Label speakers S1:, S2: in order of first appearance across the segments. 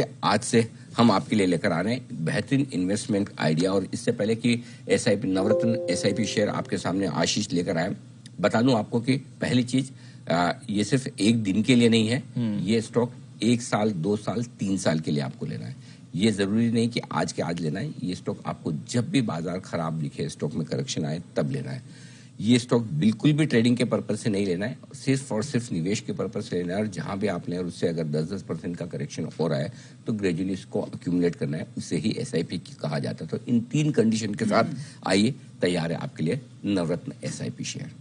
S1: आज से हम आपके लिए लेकर आ रहे हैं बेहतरीन इन्वेस्टमेंट आइडिया। और इससे पहले कि एसआईपी नवरत्न एसआईपी शेयर आपके सामने आशीष लेकर आए, बता दूं आपको कि पहली चीज ये सिर्फ एक दिन के लिए नहीं है, ये स्टॉक 1 साल 2 साल 3 साल के लिए आपको लेना है। ये जरूरी नहीं कि आज के आज लेना है, ये स्टॉक आपको जब भी बाजार खराब दिखे, स्टॉक में करेक्शन आए तब लेना है। ये स्टॉक बिल्कुल भी ट्रेडिंग के पर्पज से नहीं लेना है, सिर्फ और सिर्फ निवेश के पर्पज से लेना है। और जहां भी आप लें और उससे अगर 10% का करेक्शन हो रहा है तो ग्रेजुअली इसको अक्यूमुलेट करना है, उससे ही एसआईपी कहा जाता है। तो इन 3 कंडीशन के साथ आइए, तैयार है आपके लिए Navratna SIP share.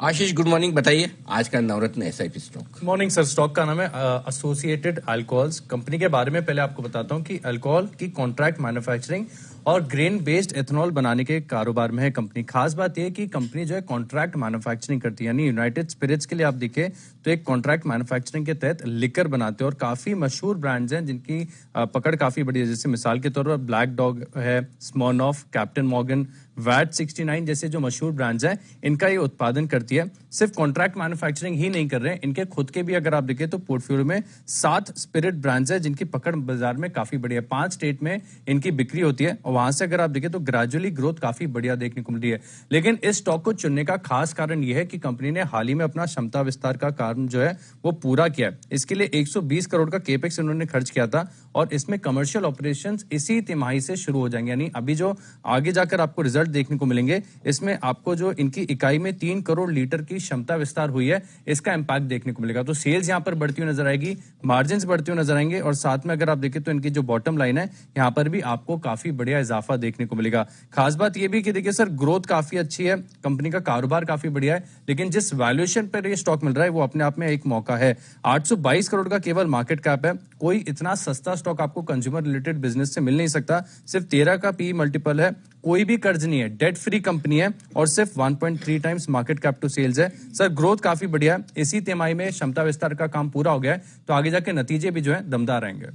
S1: Ashish, good morning, बताइए आज का Navratna SIP stock.
S2: Morning sir, stock का नाम है एसोसिएटेड अल्कोहल्स। कंपनी के बारे में पहले आपको बताता हूं कि अल्कोहल की कॉन्ट्रैक्ट मैन्युफैक्चरिंग और ग्रेन बेस्ड एथेनॉल बनाने के कारोबार में है कंपनी। खास बात यह है कि कंपनी जो है कॉन्ट्रैक्ट मैन्युफैक्चरिंग करती है, यानी यूनाइटेड स्पिरिट्स के लिए आप देखें तो एक कॉन्ट्रैक्ट मैन्युफैक्चरिंग के तहत लिकर बनाते हैं और काफी मशहूर ब्रांड्स हैं जिनकी पकड़ काफी बड़ी है। जैसे मिसाल के तौर पर ब्लैक डॉग है, स्मॉर्नॉफ, कैप्टन मॉर्गन, वैट 69 जैसे जो मशहूर ब्रांड्स हैं, इनका ये उत्पादन करती है। सिर्फ कॉन्ट्रैक्ट मैन्युफैक्चरिंग ही नहीं कर रहे हैं, इनके खुद के भी अगर आप देखें तो पोर्टफोलियो में 7 स्पिरिट ब्रांड्स है जिनकी पकड़ बाजार में काफी बड़ी है। 5 स्टेट में इनकी बिक्री होती है और वहां से अगर आप देखें तो ग्रेजुअली ग्रोथ काफी बढ़िया देखने को मिल रही है। लेकिन इस स्टॉक को चुनने का खास कारण यह है कि कंपनी ने हाल ही में अपना क्षमता विस्तार का काम जो है वो पूरा किया है। इसके लिए 120 करोड़ का केपेक्स इन्होंने खर्च किया था और इसमें कमर्शियल ऑपरेशंस इसी तिमाही से शुरू हो जाएंगे, यानी अभी जो आगे जाकर आपको रिजल्ट देखने को मिलेंगे, इसमें आपको जो इनकी इकाई में 3 करोड़ लीटर की क्षमता विस्तार हुई है, इसका इंपैक्ट देखने को मिलेगा। तो सेल्स यहां पर बढ़ती हुई नजर आएगी, मार्जिन्स बढ़ती हुई नजर आएंगे और साथ में अगर आप देखें तो इनकी जो बॉटम लाइन है यहां पर भी आपको काफी बढ़िया इजाफा देखने को मिलेगा। खास बात यह भी कि देखिए सर, ग्रोथ काफी अच्छी है, कंपनी का कारोबार काफी बढ़िया है, लेकिन जिस वैल्यूएशन पर ये स्टॉक मिल रहा है वो अपने आप में एक मौका है। 822 करोड़ का केवल मार्केट कैप है। कोई इतना सस्ता स्टॉक आपको कंज्यूमर रिलेटेड बिजनेस से मिल नहीं सकता। सिर्फ 13 का पी मल्टीपल है, कोई भी कर्ज नहीं है, डेट फ्री कंपनी है और सिर्फ 1.3 times market cap to sales है। सर ग्रोथ काफी बढ़िया है, इसी तिमाही में क्षमता विस्तार का काम पूरा हो गया है, तो आगे जाके नतीजे भी जो है दमदार रहेंगे।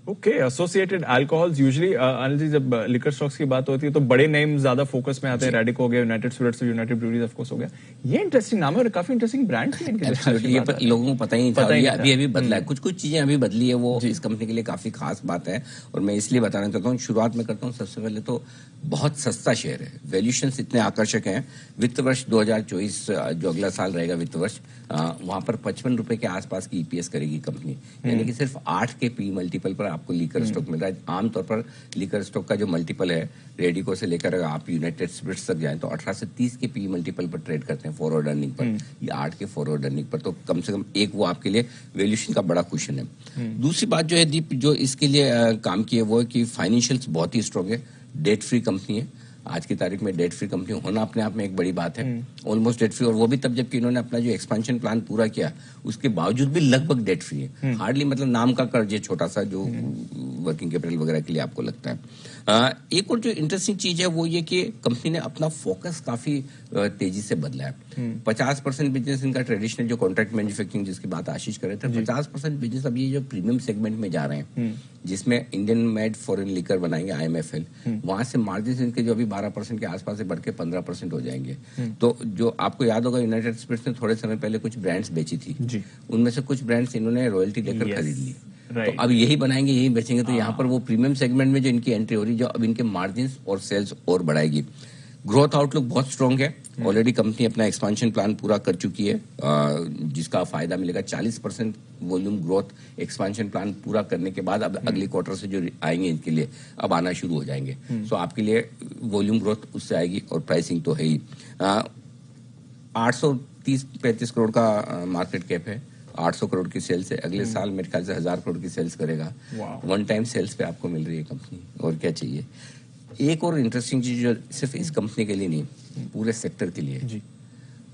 S3: Okay, associated alcohols, usually Anil ji जब लिकर स्टॉक्स की बात होती है तो बड़े नेम ज्यादा फोकस में आते हैं। रेडिक हो गया, United Spirits, United Breweries of course हो गया। ये इंटरेस्टिंग नाम है और काफी इंटरेस्टिंग ब्रांड है इनके।
S1: ये लोगों को पता ही नहीं था, ये अभी बदला है, कुछ चीजें अभी बदली है, वो इस कंपनी के लिए काफी खास बात है। और मैं इसलिए बताना चाहता हूँ, शुरुआत में करता हूँ, सबसे पहले तो बहुत सस्ता शेयर है, वैल्यूएशंस इतने आकर्षक हैं। वित्त वर्ष 2024 जो अगला साल रहेगा वित्त वर्ष, वहां पर 55 रुपए के आसपास की ईपीएस करेगी कंपनी, यानी कि सिर्फ 8 के पी मल्टीपल पर आपको लीकर स्टॉक मिल रहा है। आमतौर पर लीकर स्टॉक का जो मल्टीपल है, रेडिको से लेकर आप यूनाइटेड स्पिरिट्स तक जाएं तो 18 से 30 के पी मल्टीपल पर ट्रेड करते हैं फॉरवर्ड अर्निंग पर, या 8 के फॉरवर्ड अर्निंग पर। तो कम से कम एक वो आपके लिए वैल्यूएशन का बड़ा क्वेश्चन है। दूसरी बात जो है दीप, जो इसके लिए काम की है वो है कि फाइनेंशियल्स बहुत ही स्ट्रॉन्ग है, डेट फ्री कंपनी है। आज की तारीख में डेट फ्री कंपनी होना अपने आप में एक बड़ी बात है, ऑलमोस्ट डेट फ्री, और वो भी तब जबकि इन्होंने अपना जो एक्सपेंशन प्लान पूरा किया उसके बावजूद भी लगभग डेट फ्री है। हार्डली मतलब नाम का कर्ज है छोटा सा जो वर्किंग कैपिटल वगैरह के लिए आपको लगता है। एक और जो इंटरेस्टिंग चीज है वो ये कि कंपनी ने अपना फोकस काफी तेजी से बदला है। 50% बिजनेस इनका ट्रेडिशनल जो कॉन्ट्रैक्ट मैन्युफैक्चरिंग जिसकी बात आशीष कर रहे थे, 50% बिजनेस अब ये जो प्रीमियम सेगमेंट में जा रहे हैं, जिसमें इंडियन मेड फॉरेन लिकर बनाएंगे IMFL, वहां से मार्जिन इनके जो अभी 12% के आसपास से बढ़ के 15% हो जाएंगे। तो जो आपको याद होगा, यूनाइटेड स्पिरिट्स ने थोड़े समय पहले कुछ ब्रांड्स बेची थी, उनमें से कुछ ब्रांड्स इन्होंने रॉयल्टी देकर खरीद ली। तो अब यही बनाएंगे, यही बेचेंगे, तो यहाँ पर वो प्रीमियम सेगमेंट में जो इनकी एंट्री हो रही है, जो अब इनके मार्जिन और सेल्स और बढ़ाएगी। ग्रोथ आउटलुक बहुत स्ट्रांग है, ऑलरेडी कंपनी अपना एक्सपेंशन प्लान पूरा कर चुकी है, जिसका फायदा मिलेगा। 40% वॉल्यूम ग्रोथ एक्सपेंशन प्लान पूरा करने के बाद अब अगले क्वार्टर से जो आएंगे इनके लिए अब आना शुरू हो जाएंगे। सो आपके लिए वॉल्यूम ग्रोथ उससे आएगी और प्राइसिंग तो है ही। 830-35 करोड़ का मार्केट कैप है, 800 करोड़ की सेल्स है, अगले साल मेरे ख्याल से 1000 करोड़ की सेल्स करेगा। 1 टाइम सेल्स पे आपको मिल रही है कंपनी, और क्या चाहिए। एक और इंटरेस्टिंग चीज जो सिर्फ इस कंपनी के लिए नहीं, पूरे सेक्टर के लिए,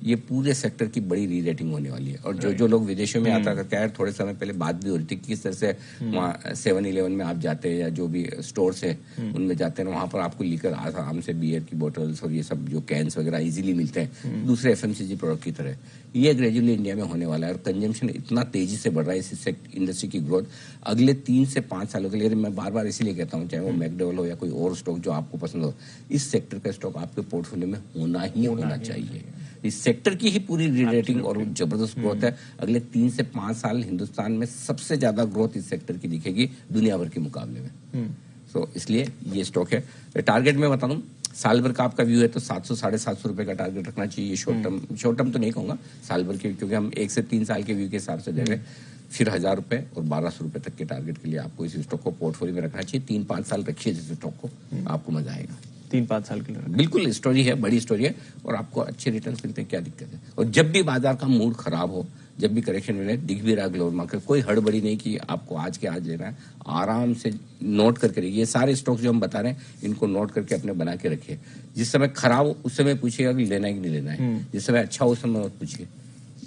S1: ये पूरे सेक्टर की बड़ी री रेटिंग होने वाली है। और जो लोग विदेशों में यात्रा करते हैं, थोड़े समय पहले बात भी हो रही थी किस तरह से वहाँ 7-Eleven में आप जाते हैं या जो भी स्टोर्स है उनमें जाते हैं, वहाँ पर आपको लीकर आराम से बियर की बोटल्स और ये सब जो कैंस वगैरह इजीली मिलते हैं दूसरे FMCG प्रोडक्ट की तरह। ये ग्रेजुअली इंडिया में होने वाला है और कंजम्पशन इतना तेजी से बढ़ रहा है इस इंडस्ट्री की ग्रोथ अगले 3 से 5 सालों के लिए। मैं बार बार इसीलिए कहता हूँ, चाहे वो मैकडोवेल हो या कोई और स्टॉक जो आपको पसंद हो, इस सेक्टर का स्टॉक आपके पोर्टफोलियो में होना चाहिए। इस सेक्टर की ही पूरी रेटिंग और जबरदस्त ग्रोथ है। अगले 3 से 5 साल हिंदुस्तान में सबसे ज्यादा ग्रोथ इस सेक्टर की दिखेगी दुनिया भर के मुकाबले में। तो इसलिए ये स्टॉक है। टारगेट में बता दूं, साल भर का आपका व्यू है तो 700-750 रुपए का टारगेट रखना चाहिए। शॉर्ट टर्म तो नहीं कहूंगा, साल भर के, क्योंकि हम 1 से 3 साल के व्यू के हिसाब से दे रहे हैं। फिर 1000 रुपए और 1200 रुपए तक के टारगेट के लिए आपको इस स्टॉक को पोर्टफोलियो में रखना चाहिए। 3-5 साल रखिए इस स्टॉक को, आपको मजा आएगा।
S3: 3-5 साल के लिए
S1: बिल्कुल स्टोरी है, बड़ी स्टोरी है और आपको अच्छे रिटर्न मिलते हैं, क्या दिक्कत है। और जब भी बाजार का मूड खराब हो, जब भी करेक्शन मिले, दिख भी रहा ग्लोबल मार्केट, कोई हड़बड़ी नहीं कि आपको आज के आज लेना है। आराम से नोट करके रखिए। ये सारे स्टॉक्स जो हम बता रहे हैं इनको नोट करके अपने बना के रखिए। जिस समय खराब हो उस समय पूछिएगा कि लेना है कि नहीं लेना है। जिस समय अच्छा हो उस समय मत पूछिए,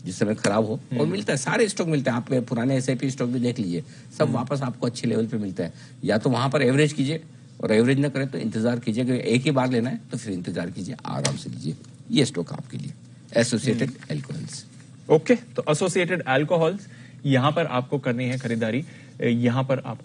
S1: जिस समय खराब हो। और मिलता है, सारे स्टॉक मिलते हैं। आप पुराने SIP स्टॉक भी देख लीजिए, सब वापस आपको अच्छे लेवल पे मिलता है। या तो वहां पर एवरेज कीजिए और एवरेज ना करें तो इंतजार कीजिए। अगर एक ही बार लेना है तो फिर इंतजार कीजिए, आराम से लीजिए। ये स्टॉक आपके लिए एसोसिएटेड अल्कोहल्स।
S3: ओके, तो एसोसिएटेड अल्कोहल्स, यहां पर आपको करनी है खरीदारी। यहां पर आपको